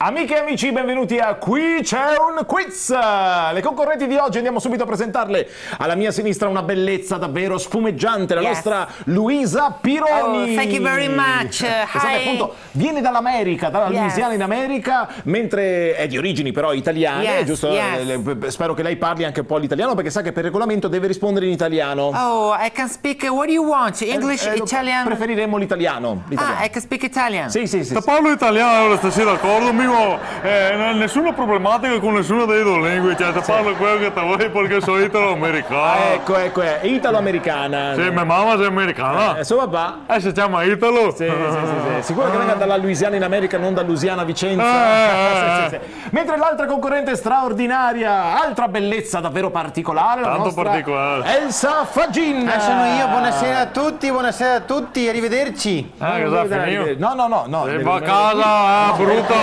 Amiche e amici, benvenuti a Qui c'è un quiz! Le concorrenti di oggi andiamo subito a presentarle. Alla mia sinistra una bellezza davvero spumeggiante, la nostra Luisa Pironi. Oh, thank you very much. Che appunto viene dall'America, dalla Louisiana in America, mentre è di origini però italiane, giusto? Spero che lei parli anche un po' l'italiano, perché sa che per regolamento deve rispondere in italiano. Oh, I can speak, what do you want? English, Italian? Preferiremo l'italiano. Ah, I can speak Italian. Sì. Te parlo italiano, stai d'accordo, amico? Nessuna problematica con nessuno dei due lingue, cioè te parlo quello che te vuoi perché sono italo-americano. Ecco, è italo-americana. Sì, mia mamma è americana. Suo papà? Si chiama Italo. Sì. Sicuro che venga dalla Louisiana in America, non da Louisiana a Vicenza. Sì. Mentre l'altra concorrente straordinaria, altra bellezza davvero particolare, la nostra particolare. Elsa Fagin. Sono io, buonasera a tutti, arrivederci. Cosa finito? No. E va a casa, brutta,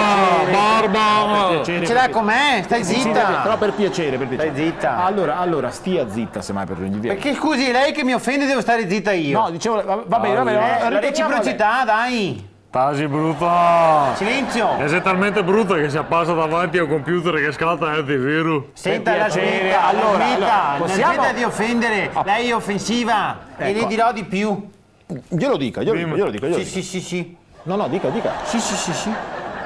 barba. Ce l'ha con me? Stai zitta. Però per piacere. Stai zitta. Allora, stia zitta semmai per venire via. Perché scusi, lei che mi offende devo stare zitta io. No, dicevo, va bene. La reciprocità, dai. Tasi brutta. Silenzio. E sei talmente brutta che si appassa davanti a un computer che scatta antivirus. Senta, la smetta, la smetta di offendere. Lei è offensiva e le dirò di più. Glielo dica. Sì. No, dica. Sì.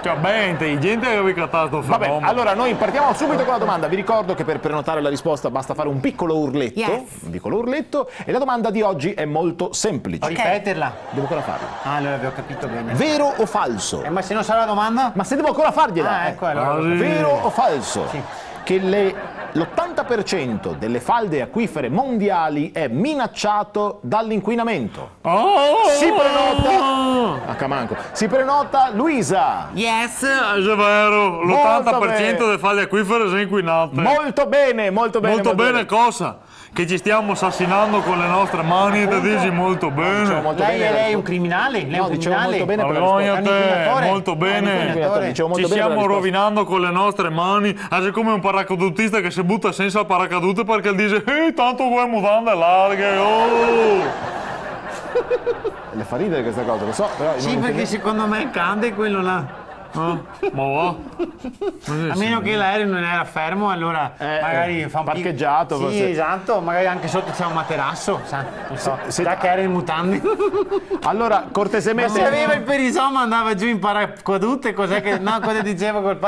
Cioè, beh, intelligente che avevi cattato Vabbè, fenomeno. allora noi partiamo subito con la domanda. Vi ricordo che per prenotare la risposta basta fare un piccolo urletto. Un piccolo urletto. E la domanda di oggi è molto semplice. Ripeterla. Devo ancora farla. Allora avevo capito bene. Vero o falso? Ma se non sa la domanda? Ma se devo ancora fargliela? Ecco, allora. Vero o falso? Sì. Che l'80% delle falde acquifere mondiali è minacciato dall'inquinamento. Si prenota Luisa. Yes. È vero, l'80% bene. delle falde acquifere sono inquinate. Molto bene. Molto bene cosa? Che ci stiamo assassinando con le nostre mani, te dici molto bene. Lei è un criminale? Lei è un dicevo criminale? molto bene per la Vergogna risposta. te, molto bene. Dicevo molto Ci bene per la stiamo risposta. rovinando con le nostre mani. È come un paracadutista che si butta senza il paracadute perché dice tanto quelle mutande larghe, Le fa ridere questa cosa, lo so, però Sì, perché secondo me cade quello là. Ma va? A meno che l'aereo non era fermo, allora magari fa un parcheggiato, Sì, forse. esatto, magari anche sotto c'è un materasso, non so, Se- già che era in mutande. Allora, Ma cortesemente. se aveva il perisoma andava giù in paracadute, cos'è che... No, cosa dicevo col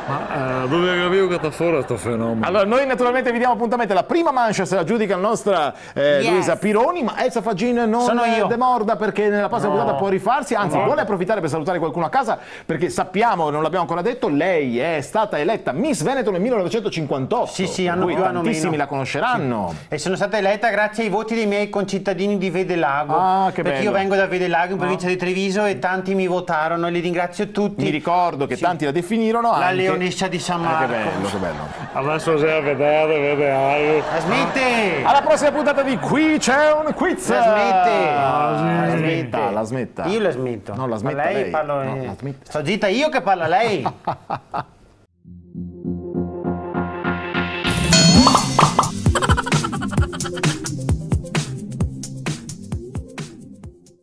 Ma dove capivo che sta fuori sto fenomeno? Allora, noi naturalmente vi diamo appuntamento. La prima mancia se la giudica la nostra Luisa Pironi, ma Elsa Fagin non Sono io. demorda perché nella prossima puntata può rifarsi, anzi vuole approfittare per salutare qualcuno a casa, perché sappiamo, non l'abbiamo ancora detto, lei è stata eletta Miss Veneto nel 1958. Sì, hanno Cui più, hanno tantissimi meno. la conosceranno. E sono stata eletta grazie ai voti dei miei concittadini di Vedelago. Che perché bello. io vengo da Vedelago in provincia di Treviso e tanti mi votarono e li ringrazio tutti. Mi ricordo che tanti la definirono La anche... leonessa di San Marco. Che bello. Adesso sei a vedere. La smette! Alla prossima puntata di Qui c'è un quiz. La smette! La smetta. Io la smetto. No, la smetta Ma lei. lei. Parlo. No, la smetta. Sto zitta io che parla lei.